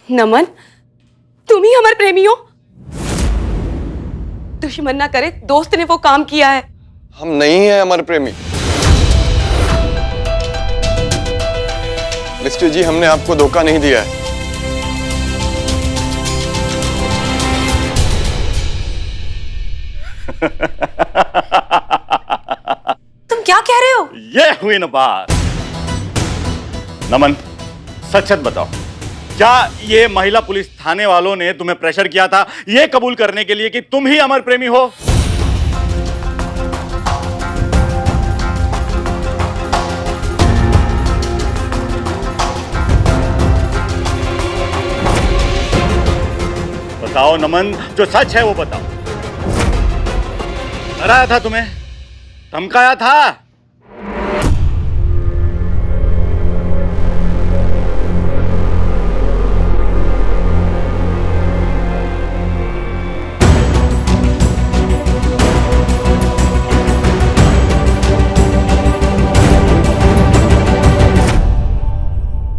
नमन, तुम ही हमारे प्रेमी हो। दुश्मन ना करे, दोस्त ने वो काम किया है। हम नहीं हैं अमर प्रेमी। मिस्टर जी, हमने आपको धोखा नहीं दिया है। तुम क्या कह रहे हो? ये हुई ना बात। नमन, सच सच बताओ, क्या ये महिला पुलिस थाने वालों ने तुम्हें प्रेशर किया था ये कबूल करने के लिए कि तुम ही अमर प्रेमी हो? बताओ नमन, जो सच है वो बताओ। डराया था तुम्हें? धमकाया था?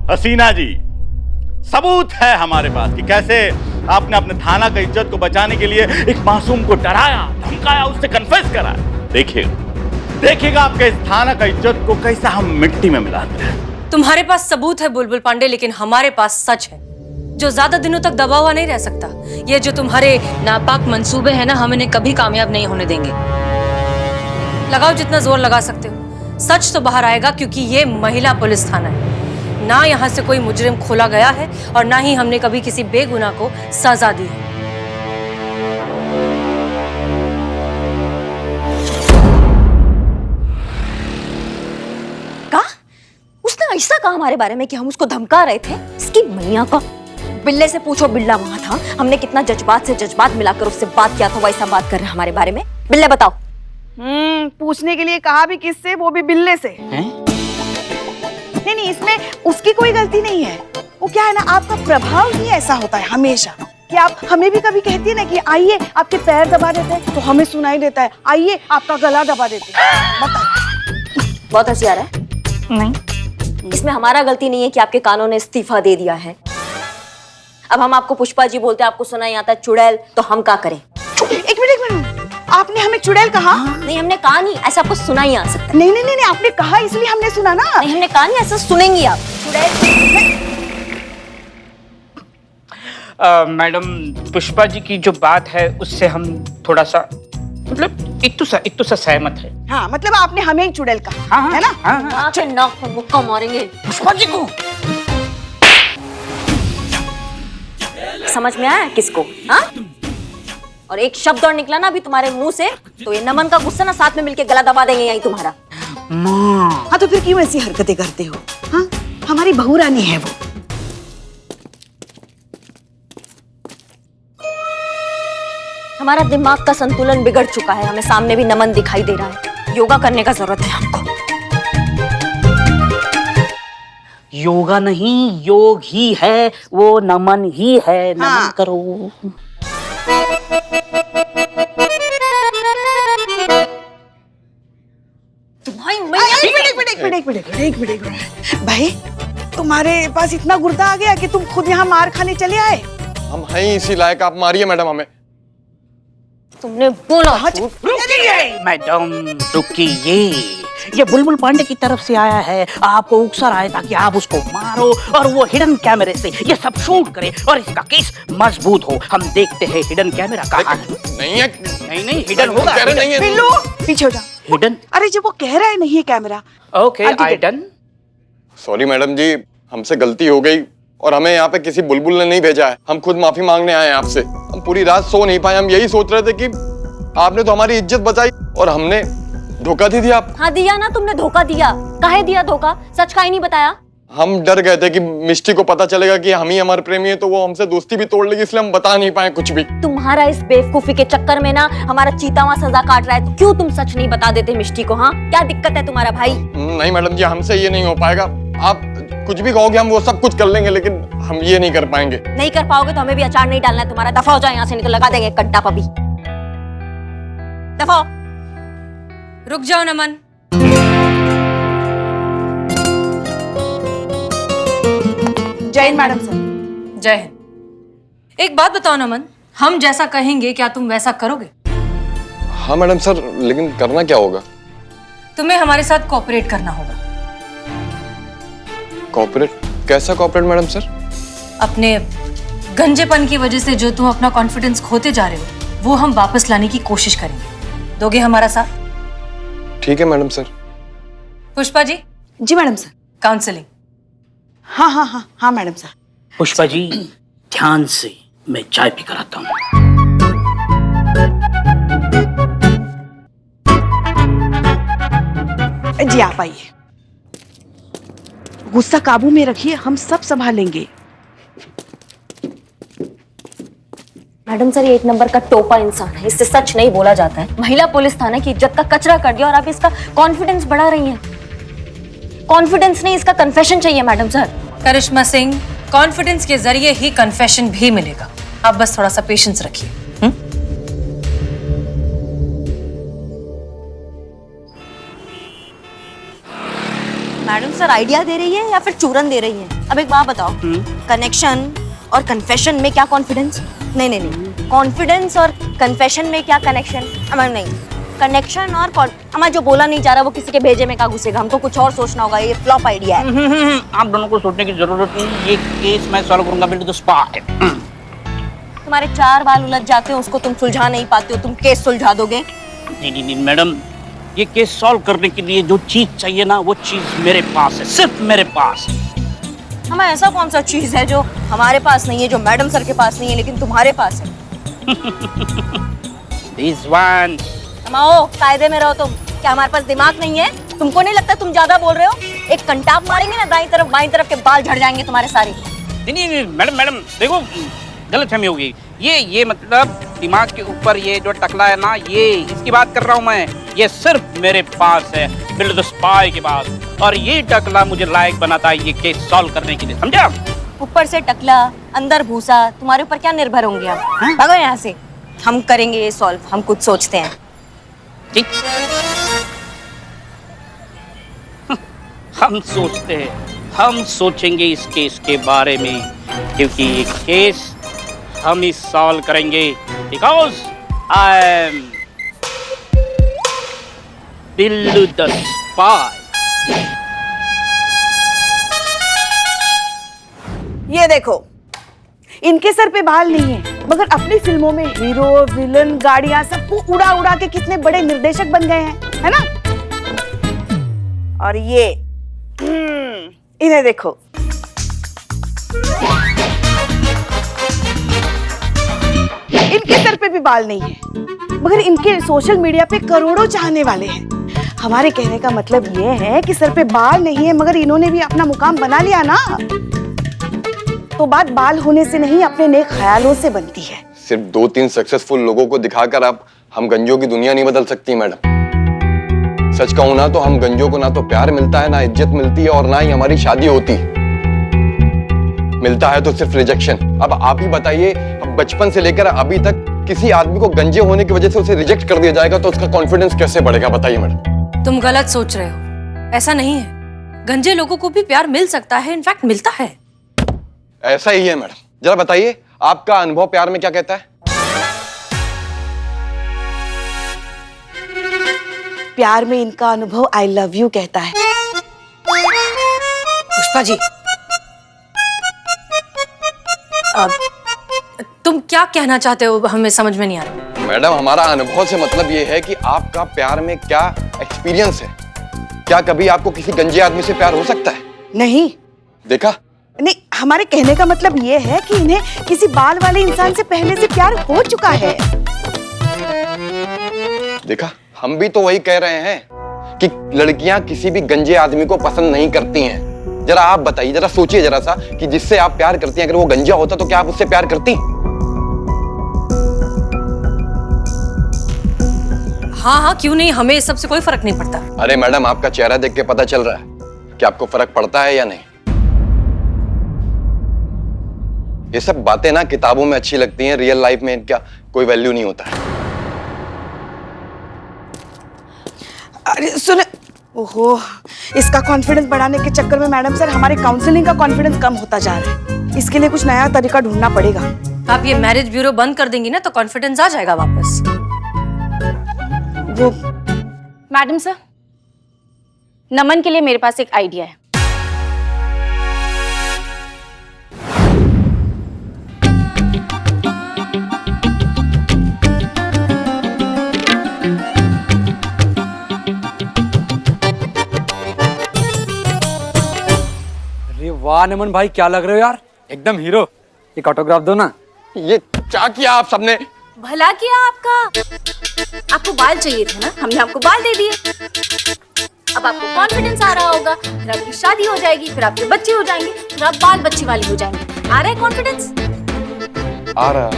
हसीना जी, सबूत है हमारे पास कि कैसे आपने अपने थाना का इज्जत को बचाने के लिए एक मासूम को डराया, धमकाया, उससे कन्फेस कराया। देखिएगा आपके इस थाना का इज्जत को कैसा हम मिट्टी में मिलाते हैं। तुम्हारे पास सबूत है बुलबुल पांडे, लेकिन हमारे पास सच है जो ज्यादा दिनों तक दबा हुआ नहीं रह सकता। ये जो तुम्हारे नापाक मंसूबे हैं ना, हम इन्हें कभी कामयाब नहीं होने देंगे। लगाओ जितना जोर लगा सकते हो, सच तो बाहर आएगा, क्योंकि ये महिला पुलिस थाना है। ना यहाँ से कोई मुजरिम खोला गया है और ना ही हमने कभी किसी बेगुनाह को सजा दी है। का? उसने ऐसा कहा हमारे बारे में कि हम उसको धमका रहे थे? इसकी मैया का। बिल्ले से पूछो, बिल्ला वहां था। हमने कितना जज्बात से जज्बात मिलाकर उससे बात किया था, वैसा बात कर रहे हमारे बारे में। बिल्ले बताओ। पूछने के लिए कहा भी किससे, वो भी बिल्ले से। नहीं, इसमें उसकी कोई गलती नहीं है। वो क्या है ना, आपका प्रभाव ही ऐसा होता है हमेशा कि आप हमें भी कभी कहती है ना कि आइए आपके पैर दबा देते हैं, तो हमें सुनाई देता है आइए आपका गला दबा देते हैं। बताओ। बहुत हंसी आ रहा है। नहीं, इसमें हमारा गलती नहीं है कि आपके कानों ने इस्तीफा दे दिया है। अब हम आपको पुष्पा जी बोलते हैं, आपको सुनाई आता है चुड़ैल, तो हम क्या करें? एक मिनट, आपने हमें चुड़ैल कहा? नहीं, हमने कहा नहीं, ऐसा आपको सुना ही आ सकता है। नहीं, आपने कहा इसलिए हमने सुना ना। नहीं, हमने कहा नहीं, ऐसा सुनेंगी आप। मैडम, पुष्पा जी की जो बात है उससे हम थोड़ा सा मतलब इत्तु सा सहमत है। हाँ, मतलब आपने हमें ही चुड़ैल कहा, है ना? हाँ। नाक पर मुक्का मारेंगे पुष्पा जी को। समझ में आया किसको? हाँ? और एक शब्द और निकला ना अभी तुम्हारे मुंह से, तो ये नमन का गुस्सा ना साथ में मिलके गला दबा देंगे यही तुम्हारा। हाँ, तो फिर क्यों ऐसी हरकतें करते हो? हाँ, हमारी बहू रानी है वो। हमारा दिमाग का संतुलन बिगड़ चुका है, हमें सामने भी नमन दिखाई दे रहा है। योगा करने का जरूरत है हमको। योगा नहीं, योग ही है, वो नमन ही है। नमन हाँ। करो। एक मिनट भाई, तुम्हारे पास इतना गुर्दा आ गया कि तुम खुद यहाँ मार खाने चले आए? हम हैं ही इसी लायक, आप मारिए मैडम हमें। तुमने बोला। मैडम रुकिए, ये बुलबुल पांडे की तरफ से आया है, आपको उकसा रहा है ताकि आप उसको मारो और वो हिडन कैमरे से ये सब शूट करे और इसका केस मजबूत हो। हम देखते हैं हिडन कैमरा कहाँ है। नहीं है। नहीं, हिडन होगा। कह रहे नहीं है। बिल्लू, पीछे हो जा। हिडन? अरे जब वो कह रहा है नहीं है camera. Okay, I done. Sorry madam ji, हमसे गलती हो गई और हमें यहाँ पे किसी बुलबुल ने नहीं भेजा है। हम खुद माफी मांगने आए हैं आपसे। हम पूरी रात सो नहीं पाए, हम यही सोच रहे थे कि आपने तो हमारी इज्जत बचाई और हमने धोखा दे दिया आप। हाँ, दिया ना तुमने धोखा दिया। काहे दिया धोखा? सच का ही नहीं बताया। हम डर गए थे कि मिष्टी को पता चलेगा कि हम ही हमारे प्रेमी है, तो वो हमसे दोस्ती भी तोड़ लेगी, इसलिए हम बता नहीं पाए कुछ भी। तुम्हारा इस बेवकूफी के चक्कर में ना हमारा चीतावा सजा काट रहा है, तो क्यों तुम सच नहीं बता देते मिष्टी को? हाँ, क्या दिक्कत है तुम्हारा भाई? नहीं मैडम जी, हमसे ये नहीं हो पाएगा। आप कुछ भी कहोगे हम वो सब कुछ कर लेंगे, लेकिन हम ये नहीं कर पाएंगे। नहीं कर पाओगे तो हमें भी अचार नहीं डालना है तुम्हारा। दफा हो जाओ यहाँ से, नहीं तो लगा देंगे कट्टा पबी। दफा। रुक जाओ नमन। जय हिंद मैडम सर। जय हिंद। एक बात बताओ नमन, हम जैसा कहेंगे क्या तुम वैसा करोगे? हाँ मैडम सर, लेकिन करना क्या होगा? तुम्हें हमारे साथ कोऑपरेट करना होगा। कॉर्पोरेट? कैसा कॉर्पोरेट मैडम सर? अपने गंजेपन की वजह से जो तुम अपना कॉन्फिडेंस खोते जा रहे हो वो हम वापस लाने की कोशिश करेंगे। दोगे हमारा साथ? ठीक है मैडम सर। पुष्पा जी, जी मैडम सर। काउंसलिंग। हाँ हाँ हाँ हाँ मैडम सर। पुष्पा जी ध्यान से, मैं चाय पी कर आता हूँ। जी आप आइए। गुस्सा काबू में रखिए, हम सब संभालेंगे। मैडम सर, ये एक नंबर का टोपा इंसान है, इससे सच नहीं बोला जाता है। महिला पुलिस थाने की इज्जत का कचरा कर दिया और आप इसका कॉन्फिडेंस बढ़ा रही हैं। कॉन्फिडेंस नहीं, इसका कन्फेशन चाहिए मैडम सर। करिश्मा सिंह, कॉन्फिडेंस के जरिए ही कन्फेशन भी मिलेगा। आप बस थोड़ा सा पेशेंस रखिए। मैडम सर आइडिया दे रही है या फिर चूरन दे रही है? अब एक बात बताओ, कनेक्शन और कन्फेशन में क्या कॉन्फिडेंस? नहीं नहीं नहीं, कॉन्फिडेंस और कन्फेशन में क्या कनेक्शन? हमारे नहीं, कनेक्शन और हमारा जो बोला नहीं जा रहा वो किसी के भेजे में क्या घुसेगा? हमको कुछ और सोचना होगा, ये फ्लॉप आइडिया है। आप दोनों को सोचने की जरूरत नहीं, ये केस मैं सॉल्व करूंगा बिल्कुल स्पॉट। तुम्हारे 4 बाल उलझ जाते हैं, उसको तुम सुलझा नहीं पाते हो, तुम केस सुलझा दोगे? नहीं मैडम, ये केस सॉल्व करने के लिए जो चीज चाहिए ना वो चीज मेरे पास है, सिर्फ मेरे पास। हमें ऐसा कौन सा चीज है जो हमारे पास नहीं है, जो मैडम सर के पास नहीं है लेकिन तुम्हारे पास है? This one। आओ, कायदे में रहो तुम। क्या हमारे पास दिमाग नहीं है? तुमको नहीं लगता तुम ज्यादा बोल रहे हो? एक कंटाप मारेंगे ना दाईं तरफ बाईं तरफ के बाल झड़ जाएंगे तुम्हारे सारे। नहीं मैडम देखो, गलतफहमी होगी। ये मतलब दिमाग के ऊपर ये जो टकला है ना, ये इसकी बात कर रहा हूँ मैं। ये सिर्फ मेरे पास है, बिल्ड द स्पाई के पास। और ये टकला मुझे लायक बनाता है ये केस सॉल्व करने के लिए, समझा? ऊपर से टकला, अंदर भूसा, तुम्हारे ऊपर क्या निर्भर होंगे हम? भागो यहाँ से, हम करेंगे ये सॉल्व, हम कुछ सोचते हैं। ठीक। हम सोचते हैं, हम सोचेंगे इस केस के बारे में, क्योंकि ये केस हम ही सॉल्व करेंगे। Because I am Billu the spy. ये देखो, इनके सर पे बाल नहीं है, मगर अपनी फिल्मों में हीरो, विलन, गाड़ियां सबको उड़ा उड़ा के कितने बड़े निर्देशक बन गए हैं, है ना? और ये इन्हें देखो, इनके सर पे भी बाल नहीं है, मगर इनके सोशल मीडिया पे करोड़ों चाहने वाले हैं। हमारे कहने का मतलब ये है कि सर पे बाल नहीं है, मगर इन्होंने भी अपना मुकाम बना लिया ना। तो बात बाल होने से नहीं, अपने नेक ख्यालों से बनती है। सिर्फ 2-3 सक्सेसफुल लोगों को दिखाकर आप हम गंजों की दुनिया नहीं बदल सकती मैडम। सच कहूं ना तो हम गंजों को ना तो प्यार मिलता है, ना इज्जत मिलती है, और ना ही हमारी शादी होती है। मिलता है तो सिर्फ रिजेक्शन। अब आप ही बताइए, अब बचपन से लेकर अभी तक किसी आदमी को गंजे होने की वजह से उसे रिजेक्ट कर दिया जाएगा तो उसका कॉन्फिडेंस कैसे बढ़ेगा? बताइए मैडम। तुम गलत सोच रहे हो, ऐसा नहीं है। गंजे लोगों को भी प्यार मिल सकता है, इनफैक्ट मिलता है। ऐसा ही है मैडम। जरा बताइए, आपका अनुभव प्यार में क्या कहता है? प्यार में इनका अनुभव आई लव यू कहता है। पुष्पा जी, अब तुम क्या कहना चाहते हो हमें समझ में नहीं आ रहा। मैडम, हमारा अनुभव से मतलब ये है कि आपका प्यार में क्या एक्सपीरियंस है। क्या कभी आपको किसी गंजे आदमी से प्यार हो सकता है? नहीं। देखा? नहीं, हमारे कहने का मतलब ये है कि इन्हें किसी बाल वाले इंसान से पहले से प्यार हो चुका है। देखा, हम भी तो वही कह रहे हैं कि लड़कियां किसी भी गंजे आदमी को पसंद नहीं करती हैं। जरा आप बताइए, जरा सोचिए जरा सा कि जिससे आप प्यार करती हैं, अगर वो गंजा होता तो क्या आप उससे प्यार करती? हाँ हाँ, क्यों नहीं, हमें इस सब से कोई फर्क नहीं पड़ता। अरे मैडम, आपका चेहरा देख के पता चल रहा है कि आपको फर्क पड़ता है या नहीं। ये सब बातें ना किताबों में अच्छी लगती हैं, रियल लाइफ में इनका कोई वैल्यू नहीं होता है। अरे सुन, ओहो, इसका कॉन्फिडेंस बढ़ाने के चक्कर में मैडम सर हमारे काउंसलिंग का कॉन्फिडेंस कम होता जा रहा है। इसके लिए कुछ नया तरीका ढूंढना पड़ेगा। आप ये मैरिज ब्यूरो बंद कर देंगी ना तो कॉन्फिडेंस आ जाएगा वापस। वो मैडम सर, नमन के लिए मेरे पास एक आइडिया है। अरे वाह नमन भाई, क्या लग रहे हो यार, एकदम हीरो। एक ऑटोग्राफ दो ना। ये क्या किया आप सबने? भला किया आपका। आपको बाल चाहिए थे ना, हमने आपको बाल दे दिए। अब आपको कॉन्फिडेंस आ रहा होगा, फिर आपकी शादी हो जाएगी, फिर आपके बच्चे हो जाएंगे, फिर आप बाल बच्चे वाली हो जाएंगे। आ रहा है कॉन्फिडेंस? आ रहा है।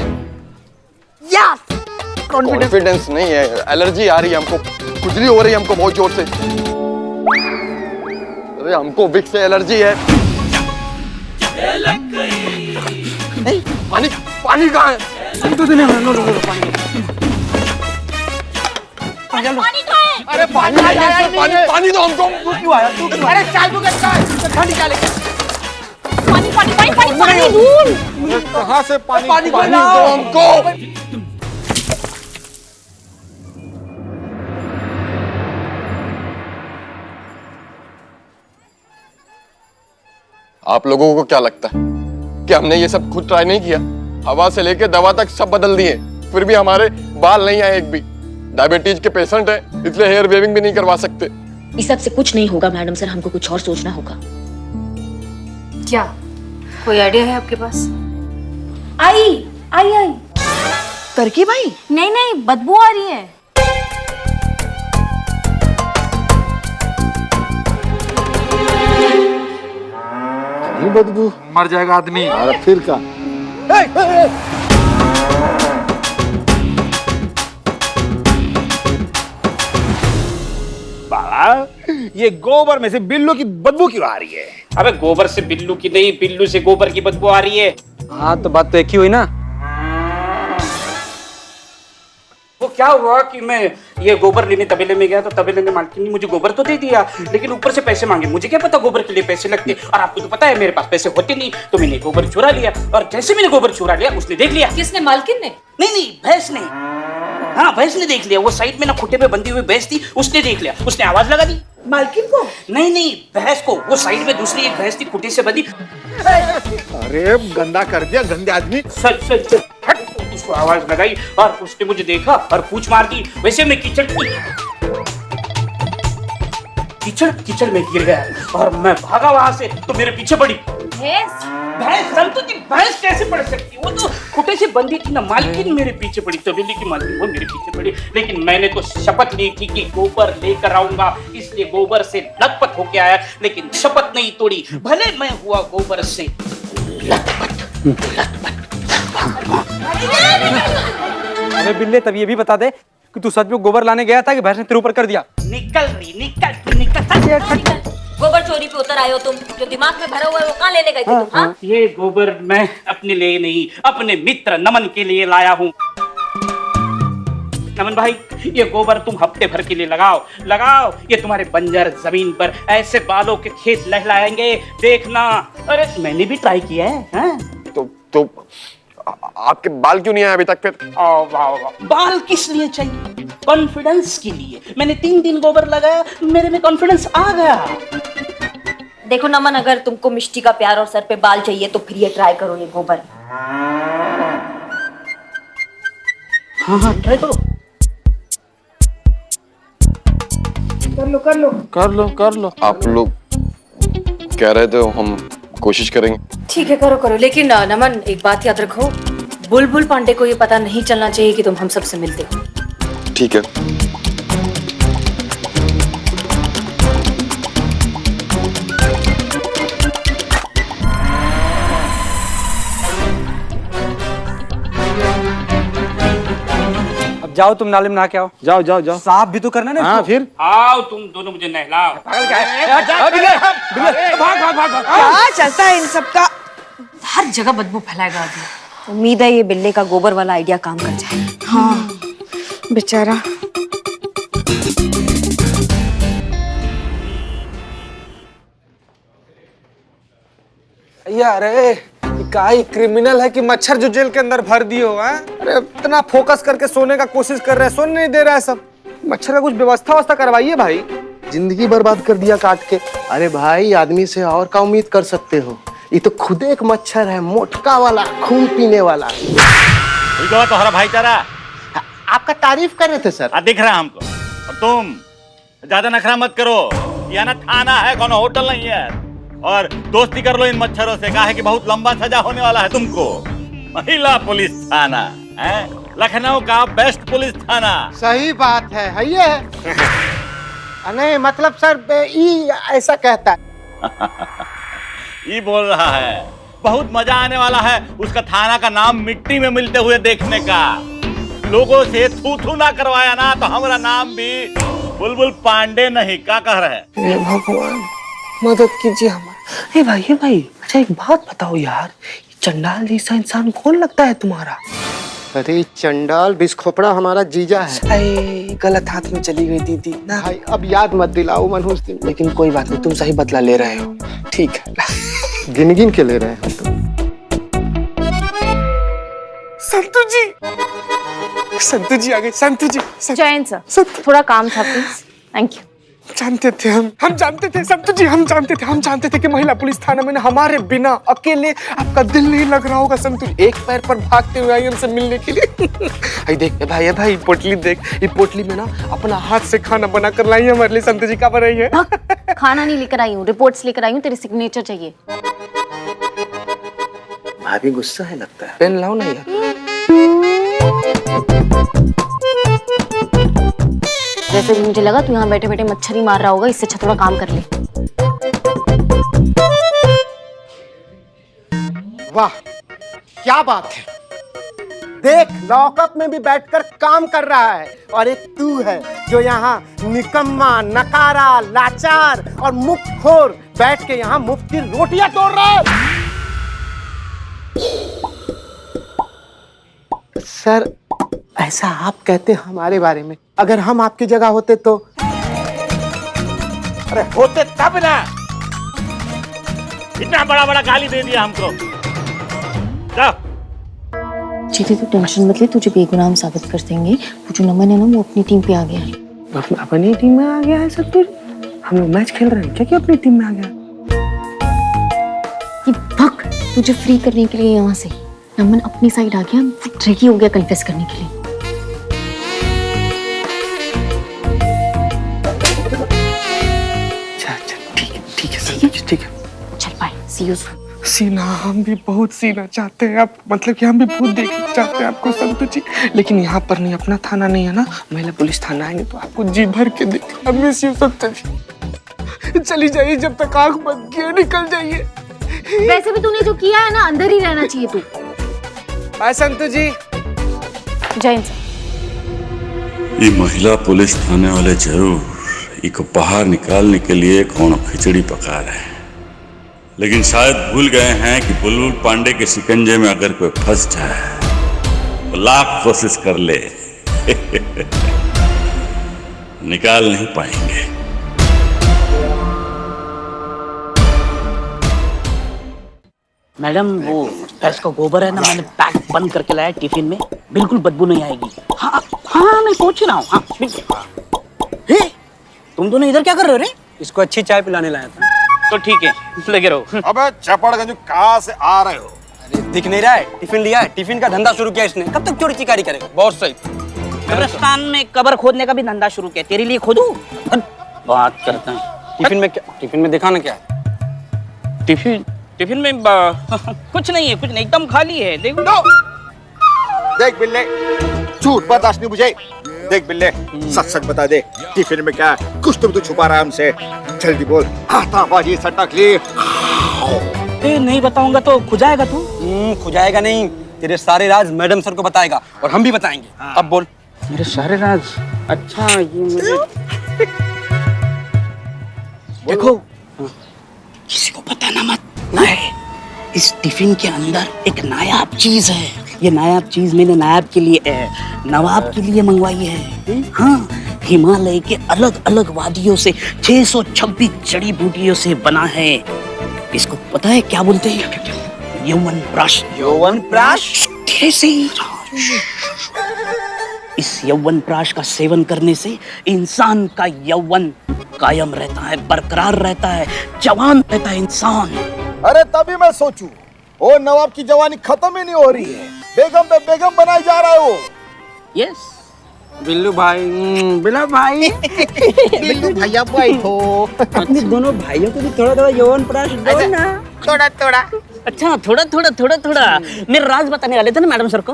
यस, कॉन्फिडेंस नहीं है, एलर्जी आ रही है हमको, खुजली हो रही है हमको बहुत जोर से। अरे हमको विक्स से एलर्जी है। पानी पानी कहाँ है? अरे पानी पानी पानी दो हमको। क्यों आया तू? अरे चाय तो ठंडी चाय लेके। पानी पानी पानी पानी पानी दूर। कहाँ से पानी दो हमको। आप लोगों को क्या लगता है कि हमने ये सब खुद ट्राई नहीं किया? हवा से लेके दवा तक सब बदल दिए, फिर भी हमारे बाल नहीं आए एक भी। डायबिटीज के पेशेंट है, इसलिए हेयर वेविंग भी नहीं करवा सकते। इस सब से कुछ नहीं होगा मैडम सर, हमको कुछ और सोचना होगा। क्या कोई आइडिया है आपके पास? आई आई आई। करके भाई? नहीं नहीं, बदबू आ रही है। बदबू मर जाएगा आदमी। अरे फिर का बाबा, ये गोबर में से बिल्लू की बदबू क्यों आ रही है? अबे गोबर से बिल्लू की नहीं, बिल्लू से गोबर की बदबू आ रही है। हाँ तो बात तो एक ही हुई ना। वो क्या हुआ कि मैं ये गोबर लेने तबेले में गया तो तबेले ने मालकिन ने मुझे गोबर तो दे दिया, लेकिन ऊपर से पैसे मांगे। मुझे क्या पता गोबर के लिए पैसे लगते, और आपको तो पता है मेरे पास पैसे होते नहीं, तो मैंने गोबर चुरा लिया। और जैसे मैंने गोबर चुरा लिया, उसने देख लिया। किसने? मालकिन ने? नहीं, भैंस ने। हाँ, भैंस ने देख लिया। वो साइड में ना खुट्टे पे बंधी हुई भैंस थी, उसने देख लिया, उसने आवाज लगा दी। मालकिन को? नहीं, भैंस को। वो साइड में दूसरी एक भैंस थी, खुट्टे से बंधी। अरे गंदा कर दिया, गंदे आदमी। चल हट। उसको आवाज लगाई और उसने मुझे देखा और पूछ मार दी। वैसे मैं कीचड़ में गिर गया और मैं भागा वहां से, तो मेरे पीछे पड़ी भैंस। संतु जी, भैंस कैसे पड़ सकती? वो तो खुटे से बंधी थी ना। मालकिन मेरे पीछे पड़ी, तबेले की मालकिन वो मेरे पीछे पड़ी। लेकिन मैंने तो शपथ ली थी कि गोबर लेकर आऊंगा, इसलिए गोबर से लथपथ होके आया, लेकिन शपथ नहीं तोड़ी। भले मैं हुआ गोबर से लथपथ। अबे बिल्ले, तब ये भी बता दे कि तू सच में गोबर लाने गया था कि भैंस ने तेरे ऊपर कर दिया? निकल। गोबर चोरी पे उतर आए हो तुम, जो दिमाग में भरा हुआ है वो कहाँ लेने गए थे तुम? हाँ? ये गोबर मैं अपने लिए नहीं, अपने मित्र नमन के लिए लाया हूँ। नमन भाई, ये गोबर तुम हफ्ते भर के लिए लगाओ। ये तुम्हारे बंजर जमीन पर ऐसे बालों के खेत लहलाएंगे, देखना। अरे मैंने भी ट्राई किया है। हाँ? तो आपके बाल क्यों नहीं आए अभी तक फिर? वाह। बाल किस लिए चाहिए? कॉन्फिडेंस के लिए। मैंने 3 दिन गोबर लगाया, मेरे में कॉन्फिडेंस आ गया। देखो नमन, अगर तुमको मिष्टी का प्यार और सर पे बाल चाहिए तो फिर ये ट्राई करो, ये गोबर। हाँ, ट्राई करो। कर लो। आप लोग कह रहे थे, हम कोशिश करेंगे। ठीक है, करो। लेकिन नमन, एक बात याद रखो, बुलबुल पांडे को ये पता नहीं चलना चाहिए कि तुम हम सबसे मिलते हो। ठीक है। अब जाओ, तुम नाले में नहा के आओ। जाओ। साफ भी तो करना ना। हाँ फिर आओ तुम दोनों मुझे नहलाओ। क्या चलता है इन सब का? हर जगह बदबू फैलाएगा आदमी। उम्मीद है ये बिल्ले का गोबर वाला आइडिया काम कर जाए। हाँ बेचारा। अरे का ही क्रिमिनल है कि मच्छर जो जेल के अंदर भर दिए हो? अरे इतना फोकस करके सोने का कोशिश कर रहे हैं, सोने नहीं दे रहा है सब। मच्छर का कुछ व्यवस्था करवाइए भाई। जिंदगी बर्बाद कर दिया काट के। अरे भाई, आदमी से और क्या उम्मीद कर सकते हो? ये तो खुद एक मच्छर है, मोटका वाला, खून पीने वाला। तुम्हारा भाईचारा आपका तारीफ कर रहे थे सर। दिख रहा है हमको। और तुम ज्यादा नखरा मत करो, यह ना थाना है, कौन होटल नहीं है। और दोस्ती कर लो इन मच्छरों से, कहा है कि बहुत लंबा सजा होने वाला है तुमको। महिला पुलिस थाना है लखनऊ का बेस्ट पुलिस थाना। सही बात है ये नहीं मतलब सर ई ऐसा कहता है। ये बोल रहा है बहुत मजा आने वाला है उसका थाना का नाम मिट्टी में मिलते हुए देखने का। लोगों से थू थू ना करवाया ना तो हमारा नाम भी बुलबुल पांडे नहीं। क्या कह रहे हैं? भगवान मदद कीजिए हमारा। भाई अच्छा एक बात बताओ यार, चंडाल जैसा इंसान कौन लगता है तुम्हारा? अरे चंडाल बिस्खोपड़ा हमारा जीजा है। गलत हाथ में चली गई दीदी ना भाई, अब याद मत दिलाओ मनहूस दिन। लेकिन कोई बात नहीं, तुम सही बदला ले रहे हो। ठीक है, गिन गिन के ले रहे हो तुम। संतू जी आ गए। संतू जी जयंत सर, थोड़ा काम था प्लीज। Thank you. जानते थे हम जानते थे संतू जी, हम जानते थे कि महिला पुलिस थाना में ना हमारे बिना अकेले आपका दिल नहीं लग रहा होगा। संतू जी एक पैर पर भागते हुए आई हमसे मिलने के लिए। देख भाई पोटली देख, ये पोटली में ना अपना हाथ से खाना बना कर लाई है हमारे लिए। संतू जी का बनाई है? खाना नहीं लेकर आई हूँ, रिपोर्ट्स लेकर आई हूँ, तेरी सिग्नेचर चाहिए। भाभी गुस्सा है लगता है। पेन लाओ ना यार। वैसे भी मुझे लगा तू यहाँ बैठे बैठे मच्छर ही मार रहा होगा, इससे अच्छा थोड़ा काम कर ले। वाह क्या बात है, देख लॉकअप में भी बैठकर काम कर रहा है, और एक तू है जो यहाँ निकम्मा, नकारा, लाचार और मुफ्तखोर बैठ के यहाँ मुफ्त की रोटियां तोड़ रहा है। सर ऐसा आप कहते हैं हमारे बारे में, अगर हम आपकी जगह होते तो? अरे होते तब ना, इतना बड़ा बड़ा गाली दे दिया हमको। जीते तू टेंशन मत ले, तुझे बेगुनाह साबित कर देंगे। वो जो नमन है ना, वो अपनी टीम पे आ गया है। अपनी टीम में आ गया है सब? तो हम लोग मैच खेल रहे हैं क्या कि अपनी टीम में आ गया? ये भग तुझे फ्री करने के लिए यहाँ से। नमन अपनी साइड आ गया, रेडी हो गया कन्फेस करने के लिए। ठीक है चल बाय, सी यू। सीना हम भी बहुत सीना चाहते हैं आप, मतलब कि हम भी बहुत देखना चाहते हैं आपको संतू जी, लेकिन यहाँ पर नहीं, अपना थाना नहीं है ना, महिला पुलिस थाना आएंगे तो आपको जी भर के देख। मिस यू संतू जी। चली जाइए, जब तक आंख बंद किए निकल जाइए। वैसे भी तूने जो किया है ना, अंदर ही रहना चाहिए तू। बाय संतू जी। जयंत सर, ये महिला पुलिस थाने वाले जरूर इको बाहर निकालने के लिए कौन खिचड़ी पका रहे हैं, लेकिन शायद भूल गए हैं कि बुलबुल पांडे के शिकंजे में अगर कोई फंस जाए तो लाख कोशिश कर ले निकाल नहीं पाएंगे। मैडम वो भैंस का गोबर है ना, मैंने पैक बंद करके लाया टिफिन में, बिल्कुल बदबू नहीं आएगी। हाँ हाँ मैं पहुंच रहा हूँ। हाँ बिल्कुल। तुम दोनों इधर क्या कर रहे हो रे? इसको अच्छी चाय पिलाने लाया था। तो ठीक है, लगे रहो। अबे चपड़गंज कहाँ से आ रहे हो? अरे दिख नहीं रहा है, टिफिन लिया है, टिफिन का धंधा शुरू किया इसने। कब तक चोरी चिकारी करेगा? बहुत सही। कब्रिस्तान में कब्र खोदने का भी धंधा शुरू किया, तेरे लिए खोदूं? बात करता है। टिफिन में क्या? टिफिन में दिखाना क्या है? टिफिन में कुछ नहीं है, कुछ नहीं, एकदम खाली है। देखो देख बिल्ले, झूठ बर्दाश्त नहीं मुझे। देख बिल्ले, सच सच बता दे, टिफिन में क्या है? कुछ तुम तो छुपा रहा है हमसे, जल्दी बोल। हाथाबाजी सटक ली। नहीं बताऊंगा तो खुजाएगा तू? खुजाएगा नहीं, तेरे सारे राज मैडम सर को बताएगा और हम भी बताएंगे। अब बोल। मेरे सारे राज? अच्छा ये मुझे देखो, किसी को बताना मत। नहीं, इस टिफिन के अंदर एक नायाब चीज है। ये नायाब चीज मैंने नायाब के लिए नवाब के लिए मंगवाई है। हाँ, हिमालय के अलग अलग वादियों से 626 जड़ी बूटियों से बना है। इसको पता है क्या बोलते हैं? यौवन ब्रश। यौवन ब्रश? धीरे से। इस यौवन प्राश का सेवन करने से इंसान का यौवन कायम रहता है, बरकरार रहता है, जवान रहता है इंसान। अरे तभी मैं सोचूं, ओ नवाब की जवानी खत्म ही नहीं हो रही है, बेगम पे बेगम बनाई जा रहा है वो। यस बिल्लू भाई, बिल्लू भाई, बिल्लू भैया बैठो। अपने दोनों भाइयों को भी थोड़ा थोड़ा यौवन प्राश दो ना। थोड़ा थोड़ा। अच्छा थोड़ा थोड़ा थोड़ा थोड़ा। मेरा राज बताने वाले थे ना मैडम सर को।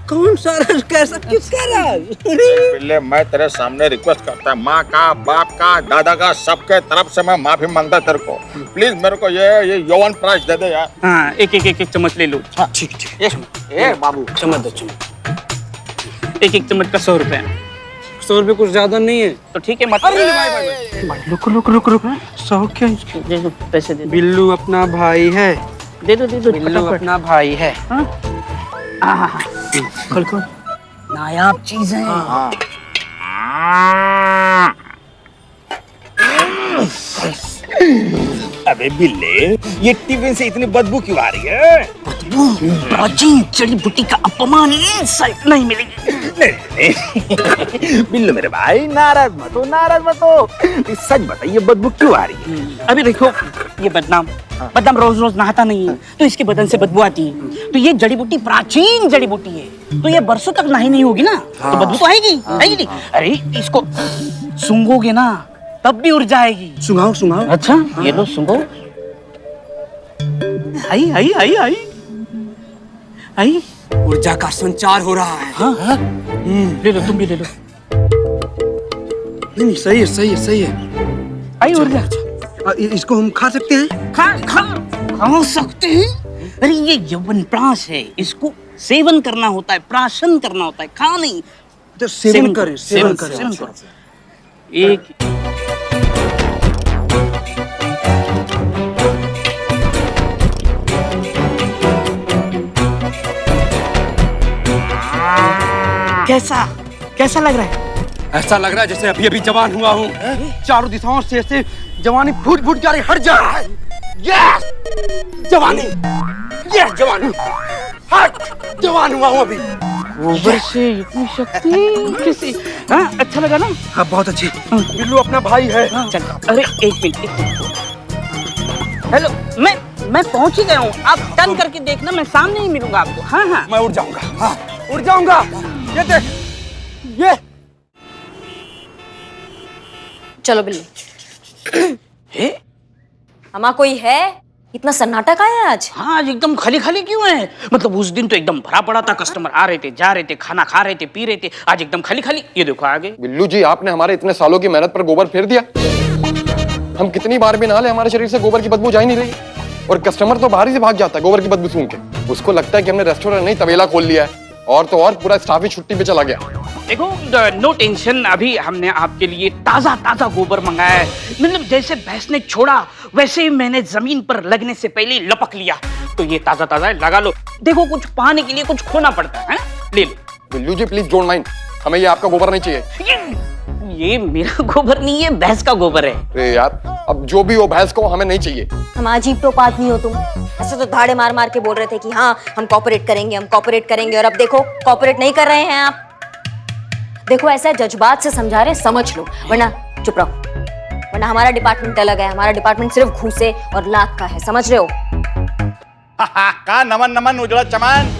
कौन सा राज? कैसा किसका राज? बिल्ले मैं तेरे सामने रिक्वेस्ट करता है, माँ का, बाप का, दादा का, सबके तरफ से मैं माफी मांगता तेरे को। प्लीज मेरे को ये यौवन प्राश दे दे यार। हाँ एक चम्मच ले लो। हाँ। ठीक ठीक। ए बाबू चम्मच दो, चम्मच। एक चम्मच का 100 रुपए। 100 रुपए कुछ ज्यादा नहीं है तो ठीक है मत। रुक 100 क्या? दे दो पैसे दे दो। बिल्लू अपना भाई है, दे दो बिल्लू अपना भाई है। खोल खोल। नायाब चीज है। हाँ। अबे बिल्ले, ये टिफिन से इतनी बदबू क्यों आ रही है? बदबू? प्राचीन जड़ी बूटी का अपमान इंसाइट नहीं मिलेगी। नहीं। बिल्लू मेरे भाई नाराज मत हो। सच बताइए बदबू क्यों आ रही है? अभी देखो ये बदनाम रोज रोज नहाता नहीं है तो इसके बदन से बदबू आती है। तो ये जड़ी बूटी प्राचीन जड़ी बूटी है तो ये बरसों तक नहाई नहीं होगी ना तो बदबू तो आएगी नहीं? अरे इसको सूंघोगे ना तब भी उड़ जाएगी। सुनाओ। अच्छा ये लो सुनो। आई ऊर्जा का संचार हो रहा है। हाँ? ले लो, तुम भी ले लो। नहीं सही है। आई ऊर्जा। इसको हम खा सकते हैं? खा सकते हैं? अरे ये यौवन प्राश है, इसको सेवन करना होता है, प्राशन करना होता है, खा नहीं। तो सेवन करें। एक कैसा लग रहा है? ऐसा लग रहा है जैसे अभी जवान हुआ हूँ। चारों दिशाओं से ऐसे जवानी फूट जा रही, हट जा रहा है। यस जवानी, यस जवानी, हट जवान हुआ हूँ अभी। गोबर से इतनी शक्ति किसी? हाँ अच्छा लगा ना? हाँ बहुत अच्छी। बिल्लू अपना भाई है। चल अरे एक मिनट। हेलो मैं पहुंच ही गया हूँ, आप टर्न करके देखना, मैं सामने ही मिलूंगा आपको। हाँ मैं उड़ जाऊंगा। हाँ उड़ जाऊंगा। ये देख ये। चलो बिल्ली। हमारा कोई है? इतना सन्नाटा का है आज? हाँ आज एकदम खाली क्यों है? मतलब उस दिन तो एकदम भरा पड़ा था, कस्टमर आ रहे थे, जा रहे थे, खाना खा रहे थे, पी रहे थे। आज एकदम खाली। ये देखो आगे। बिल्लू जी आपने हमारे इतने सालों की मेहनत पर गोबर फेर दिया। हम कितनी बार भी नहा ले हमारे शरीर से गोबर की बदबू जा ही नहीं रही। और कस्टमर तो बाहर ही से भाग जाता है गोबर की बदबू सूंघ के। उसको लगता है कि हमने रेस्टोरेंट नहीं तबेला खोल लिया है। और तो और पूरा स्टाफ ही छुट्टी पे चला गया। देखो नो टेंशन, अभी हमने आपके लिए ताजा गोबर मंगाया है। मतलब जैसे भैंस ने छोड़ा वैसे ही मैंने जमीन पर लगने से पहले ही लपक लिया। तो ये ताजा है, लगा लो। देखो कुछ पाने के लिए कुछ खोना पड़ता है, ले लो। बिल्लू जी प्लीज डोंट माइंड, हमें ये आपका गोबर नहीं चाहिए। ये मेरा गोबर नहीं है, भैंस का गोबर है। अरे यार अब जो भी हो भैंस को हमें नहीं चाहिए। हम अजीब तो बात नहीं हो तुम। ऐसे तो धाड़े मार के बोल रहे थे कि हाँ हम कॉपरेट करेंगे और अब देखो कॉपरेट नहीं कर रहे हैं आप। देखो ऐसा जज्बात से समझा रहे, समझ लो, वरना चुप रहो। वरना हमारा डिपार्टमेंट अलग है, हमारा डिपार्टमेंट सिर्फ घूसे और लात का है, समझ रहे हो? का नमन उजला चमन।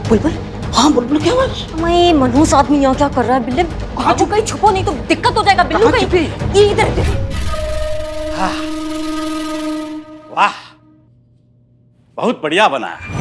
बुलबुल। हाँ बुलबुल क्या हुआ? मैं मनहूस आदमी यहाँ क्या कर रहा है? बिल्ले कहाँ कहीं छुपो नहीं तो दिक्कत हो जाएगा। बिल्लू कहीं ये इधर। वाह बहुत बढ़िया बना है।